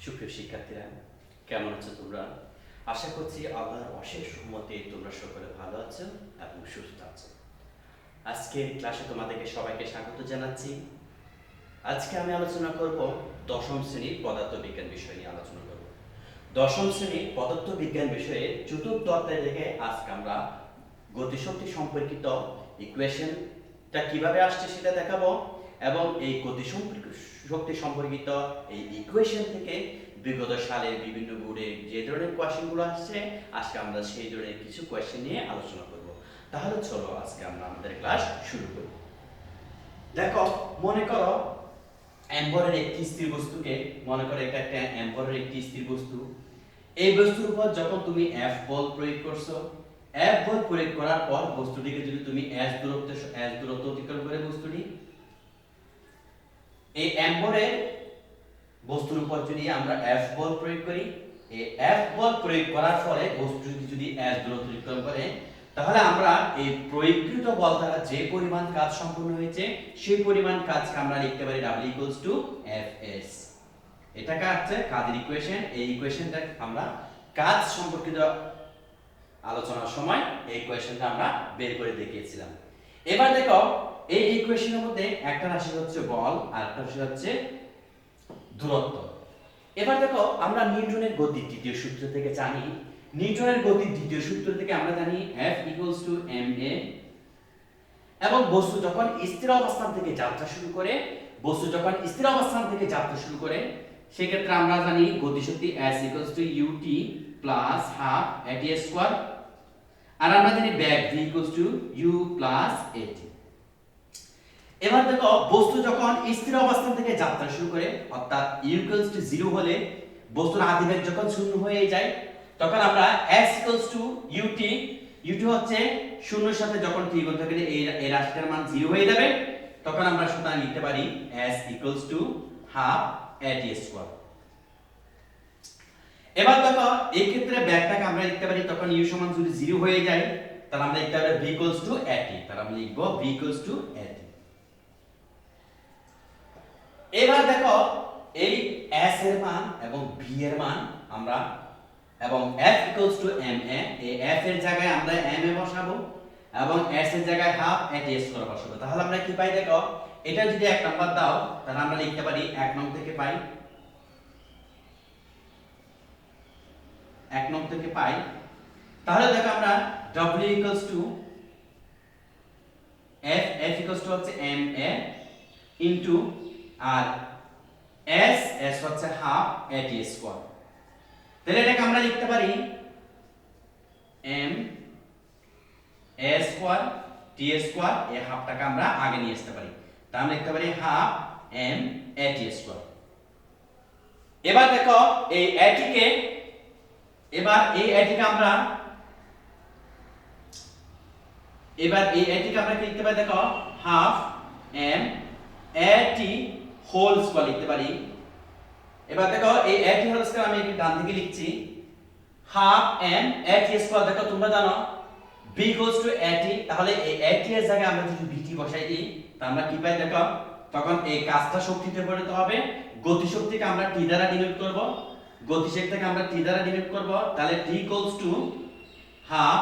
সুপ্রিয় শিক্ষার্থীরা, কেমন আছো তোমরা? আশা করছি আল্লাহর অশেষ রহমতে তোমরা সকলে ভালো আছো এবং সুস্থ আছো। আজকের ক্লাসে তোমাদেরকে সবাইকে স্বাগত জানাচ্ছি। আজকে আমি আলোচনা করব দশম শ্রেণীর পদার্থবিজ্ঞান বিষয় নিয়ে আলোচনা করব। দশম শ্রেণীর পদার্থবিজ্ঞান বিষয়ে চতুর্থ অধ্যায় থেকে আজকে আমরা গতিশক্তি সম্পর্কিত ইকুয়েশনটা কিভাবে আসছে সেটা দেখাবো এবং এই গতিশক্তি সম্পর্কিত এই ইকুয়েশন থেকে বিগত সালের বিভিন্ন বোর্ডে যে ধরনের কোয়েশ্চেনগুলো আসছে আজকে আমরা সেই ধরনের কিছু কোয়েশ্চেন নিয়ে আলোচনা করব। তাহলে চলো আজকে আমরা আমাদের ক্লাস শুরু করি। দেখো, মনে করো অ্যাম্বরের একটি স্থির বস্তুকে, মনে করো এটা একটা অ্যাম্বরের একটি স্থির বস্তু। এই বস্তুর উপর যখন তুমি F বল প্রয়োগ করছো, F বল প্রয়োগ করার পর বস্তুটিকে যদি তুমি s দূরত্ব অতিক্রম করে বস্তুটি এই অ্যাম্বরের বস্তুর উপর যদি আমরা F বল প্রয়োগ করি, এই F বল প্রয়োগ করার ফলে বস্তুটি যদি s দূরত্ব অতিক্রম করে, তাহলে আমরা এই প্রয়োগকৃত বল দ্বারা যে পরিমাণ কাজ সম্পন্ন হয়েছে সেই পরিমাণ কাজকে আমরা লিখতে পারি W Fs। এটা হচ্ছে কাজের ইকুয়েশন। এই ইকুয়েশনটা আমরা কাজ সম্পর্কিত আলোচনার সময় এই ইকুয়েশনটা আমরা বের করে দেখিয়েছিলাম। এবার দেখো, এই ইকুয়েশনের মধ্যে একটা রাশি হচ্ছে বল আর একটা রাশি হচ্ছে দূরত্ব। এবার দেখো, আমরা নিউটনের গতির দ্বিতীয় সূত্র থেকে জানি, নিউটনের গতির দ্বিতীয় সূত্র থেকে আমরা জানি F ma, এবং বস্তু যখন স্থির অবস্থান থেকে যাত্রা শুরু করে, সেক্ষেত্রে আমরা জানি গতিশক্তি S ut plus half at square, আর আমরা জানি back v u plus at। এবার দেখো, বস্তু যখন স্থির অবস্থান থেকে যাত্রা শুরু করে অর্থাৎ u 0 হলে বস্তুর আদিবেগ যখন শূন্য হয়ে যায়, তখন আমরা s ut হচ্ছে শূন্যের সাথে যখন t গুণ থাকলে এই রাশিটার মান 0 হয়ে যাবে, তখন আমরা সুতরাং লিখতে পারি s half at square। এবার দেখো, এই ক্ষেত্রে ব্যাকটাকে আমরা লিখতে পারি, তখন u সমান যদি 0 হয়ে যায় তাহলে আমরা লিখতে পারি v at, তাহলে আমরা লিখব v at। এবার দেখো, এই s এর মান এবং v এর মান আমরা, এবং f ma, এই f এর জায়গায় আমরা ma বসাবো এবং s এর জায়গায় half at square বসাবো। তাহলে আমরা কি পাই? দেখো, এটা যদি 1 নাম্বার দাও তাহলে আমরা লিখতে পারি 1 নং থেকে পাই, 1 নং থেকে পাই। তাহলে দেখো, আমরা w f হচ্ছে ma ইনটু আর s হচ্ছে half at square। তাহলে এটাকে আমরা লিখতে পারি m a square t square, এই হাফটাকে আমরা আগে নিয়ে আসতে পারি, তাহলে আমরা লিখতে পারি half m a t square. এবার দেখো, এই এটিকে আমরা কি লিখতে পারি? দেখো, half m a t whole square লিখতে পারি। এবার দেখো, এই a t হোল স্কয়ার আমি ডান দিকে লিখছি half m a t square. দেখো, তোমরা জানো b a t, তাহলে এই a t এর জায়গায় আমরা যদি b t বসাই দিই তাহলে আমরা কি পাই? দেখো, তখন এই কাজটা শক্তিতে পরিণত হবে। গতিশক্তিকে আমরা t দ্বারা ডিনোট করব, তাহলে t half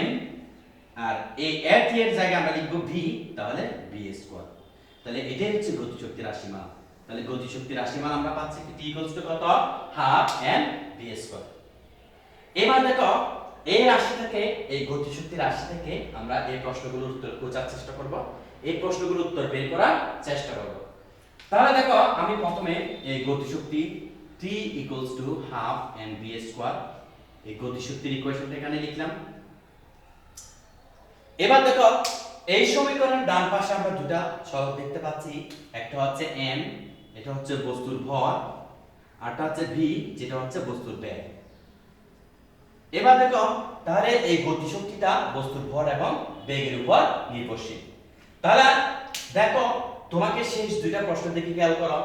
m, আর এই a t এর জায়গায় আমরা লিখব v, তাহলে v স্কয়ার। তাহলে এটাই হচ্ছে গতিশক্তির রাশিমালা। তাহলে গতিশক্তির রাশিমালা আমরা পাচ্ছি কি? t কত? half m v square. এবার দেখো, এই রাশি থেকে, এই গতিশক্তির রাশি থেকে আমরা এই প্রশ্নগুলোর উত্তর খোঁজার চেষ্টা করব, এই প্রশ্নগুলোর উত্তর বের করার চেষ্টা করব। তাহলে দেখো, আমি প্রথমে এই গতিশক্তি t half m v square, এই গতিশক্তির ইকুয়েশনটা এখানে লিখলাম। এবার দেখো, এই সমীকরণের ডান পাশে আমরা দুটো চলক দেখতে পাচ্ছি, একটা হচ্ছে m, এটা হচ্ছে বস্তুর ভর, আরটা হচ্ছে v, যেটা হচ্ছে বস্তুর বেগ। এবার দেখো, তাহলে এই গতিশক্তিটা বস্তুর ভর এবং বেগের উপর নির্ভরশীল। তাহলে দেখো, তোমাকে শেষ দুইটা প্রশ্ন দিকে খেয়াল করো,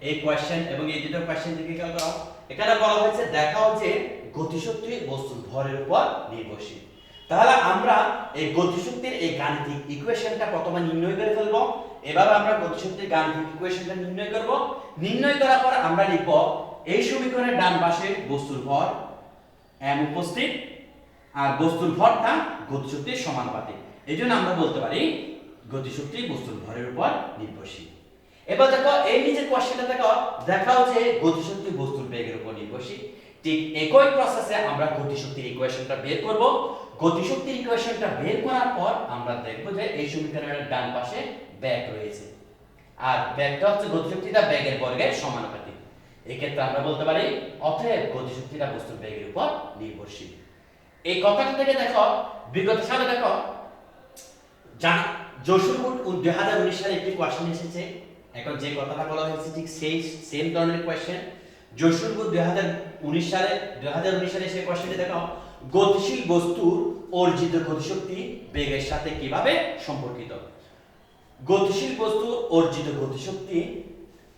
এই কোশ্চেন এবং এই দুটো কোশ্চেন দিকে খেয়াল করো। এখানে বলা হয়েছে দেখাও যে গতিশক্তি বস্তুর ভরের উপর নির্ভরশীল। তাহলে আমরা এই গতিশক্তির এই গাণিতিক ইকুয়েশনটা প্রথমে নির্ণয় করে ফেলবো, এভাবে আমরা গতিশক্তির গাণিতিক ইকুয়েশনটা নির্ণয় করব। নির্ণয় করার পর আমরা লিখব এই সমীকরণের ডান পাশে বস্তুর ভর m উপস্থিত আর বস্তুর ভরটা গতিশক্তির সমানুপাতিক। এইজন্য আমরা বলতে পারি গতিশক্তি বস্তুর ভরের উপর নির্ভরশীল। এবার দেখো এই নিচের কোশ্চেনটা দেখাও যে গতিশক্তি বস্তুর বেগের উপর নির্ভরশীল। ঠিক একই প্রসেসে আমরা গতিশক্তির ইকুয়েশনটা বের করব। গতিশক্তির ইকুয়েশনটা বের করার পর আমরা দেখব যে এই সমীকরণের ডান পাশে বেগ রয়েছে আর বেগটা হচ্ছে গতিশক্তিটা বেগের বর্গের সমানুপাতিক। এই ক্ষেত্রে আমরা বলতে পারি অতএব গতিশক্তিটা বস্তুর বেগের উপর নির্ভরশীল। এই কথাটা থেকে দেখো বিগত সালে দেখো যশোর বোর্ড 2019 সালে একটি কোশ্চেন এসেছে। এখন যে কথাটা বলা হয়েছে ঠিক সেই সেম ধরনের কোশ্চেন যশোর বোর্ড 2019 সালে সেই কোশ্চেনটি দেখো গতিশীল বস্তুর অর্জিত গতিশক্তি বেগের সাথে কিভাবে সম্পর্কিত। গতিশীল বস্তুর অর্জিত গতিশক্তি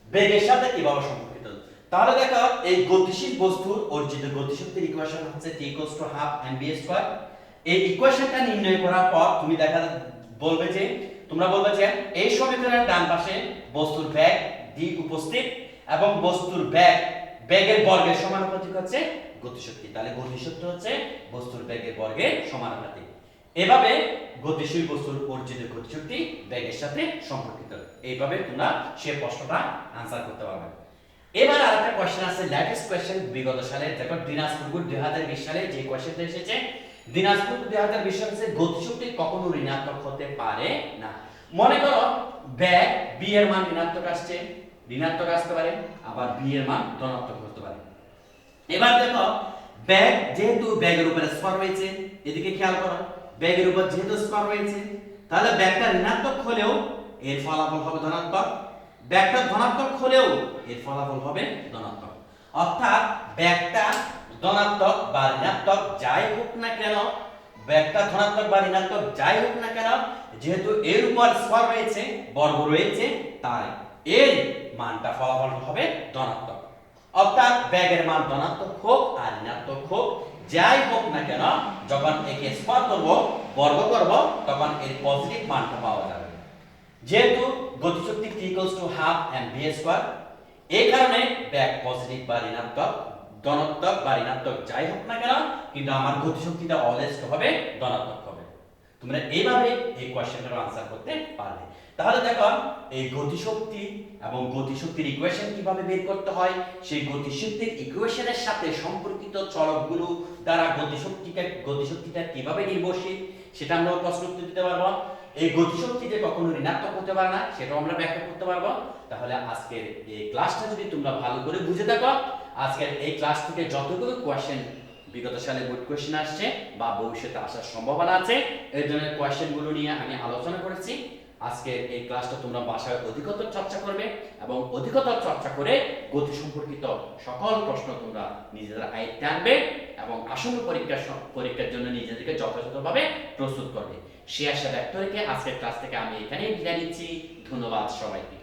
বেগের সাথে কিভাবে সম্পর্কিত। তাহলে দেখো এই গতিশীল বস্তুর অর্জিত গতিশক্তির ইকুয়েশন হচ্ছে t = 1/2 mv²। এই ইকুয়েশনটা নির্ণয় করার পর তুমি তোমরা বলবে যে এই সমীকরণের ডান পাশে বস্তুর বেগ d উপস্থিত এবং বস্তুর বেগের বর্গের সমানুপাতিক হচ্ছে গতিশক্তি। তাহলে গতিশক্তি হচ্ছে বস্তুর বেগের বর্গের সমানুপাতিক। এভাবে গতিশীল বস্তুর অর্জিত গতিশক্তি বেগের সাথে সম্পর্কিত। এইভাবে তোমরা সেই প্রশ্নটা आंसर করতে পারবে। এবার আরেকটা কোশ্চেন আছে, লেটেস্ট কোশ্চেন বিগত সালে দেখো দিনাজপুর বোর্ড 2020 সালে যে কোশ্চেনটা এসেছে দিনাজপুর 2020 সালে গতিশক্তি কখনো ঋণাত্মক হতে পারে না। মনে করো বেগ b এর মান ঋণাত্মক আসতে পারে, আবার b এর মান ধনাত্মক হতে পারে। এবার দেখো বেগ যেহেতু বেগের উপরে স্কয়ার রয়েছে, এদিকে খেয়াল করো বেগের উপর যেহেতু স্কয়ার রয়েছে তাহলে বেগটা ঋণাত্মক হলেও এর ফলাফল হবে ধনাত্মক, বেগটা ধনাত্মক হলেও এর ফলাফল হবে ধনাত্মক। অর্থাৎ বেগটা ধনাত্মক বা ঋণাত্মক যাই হোক না কেন, বেগটা ধনাত্মক বা ঋণাত্মক যাই হোক না কেন, যেহেতু এর উপর স্কয়ার রয়েছে, বর্গ রয়েছে, তাই এর মানটা ফলাফল হবে ধনাত্মক। অর্থাৎ বেগের মান ধনাত্মক হোক আর ঋণাত্মক হোক যাই হোক না কেন, যখন একে স্কয়ার করব, বর্গ করব, তখন এর পজিটিভ মানটা পাওয়া যাবে। যেহেতু গতিশক্তি t = 1/2 mv², এই কারণে বেগ পজিটিভ বা ঋণাত্মক, ধনাত্মক বা ঋণাত্মক যাই হোক না কেন, কিন্তু আমার গতিশক্তিটা অলওয়েজ হবে ধনাত্মক হবে। তোমরা এইভাবে এই কোশ্চেনটার आंसर করতে পারবে। তাহলে দেখো এই গতিশক্তি এবং গতিশক্তির ইকুয়েশন কিভাবে বের করতে হয়, সেই গতিশক্তির ইকুয়েশনের সাথে সম্পর্কিত চলকগুলো দ্বারা গতিশক্তিটা কিভাবে নির্ভরশীল সেটা আমরা প্রশ্ন উত্তর দিতে পারবো। এই গতিশক্তি যে কখনো ঋণাত্মক হতে পারে না সেটাও আমরা ব্যাখ্যা করতে পারবো। তাহলে আজকের এই ক্লাসটা যদি তোমরা ভালো করে বুঝে থাকো, আজকের এই ক্লাস থেকে যতগুলো কোশ্চেন বিগত সালে বোর্ড কোশ্চেন আসছে বা ভবিষ্যতে আসার সম্ভাবনা আছে এই ধরনের কোশ্চেনগুলো নিয়ে আমি আলোচনা করেছি। আজকের এই ক্লাসটা তোমরা বাসায় অধিকতর চর্চা করবে এবং অধিকতর চর্চা করে গতি সম্পর্কিত সকল প্রশ্ন তোমরা নিজেরা আয়ত্তে আনবে এবং আসন্ন পরীক্ষার জন্য নিজেদেরকে যথাযথভাবে প্রস্তুত করবে। সে আশা ব্যক্ত রেখে আজকের ক্লাস থেকে আমি এখানেই বিদায় নিচ্ছি। ধন্যবাদ সবাইকে।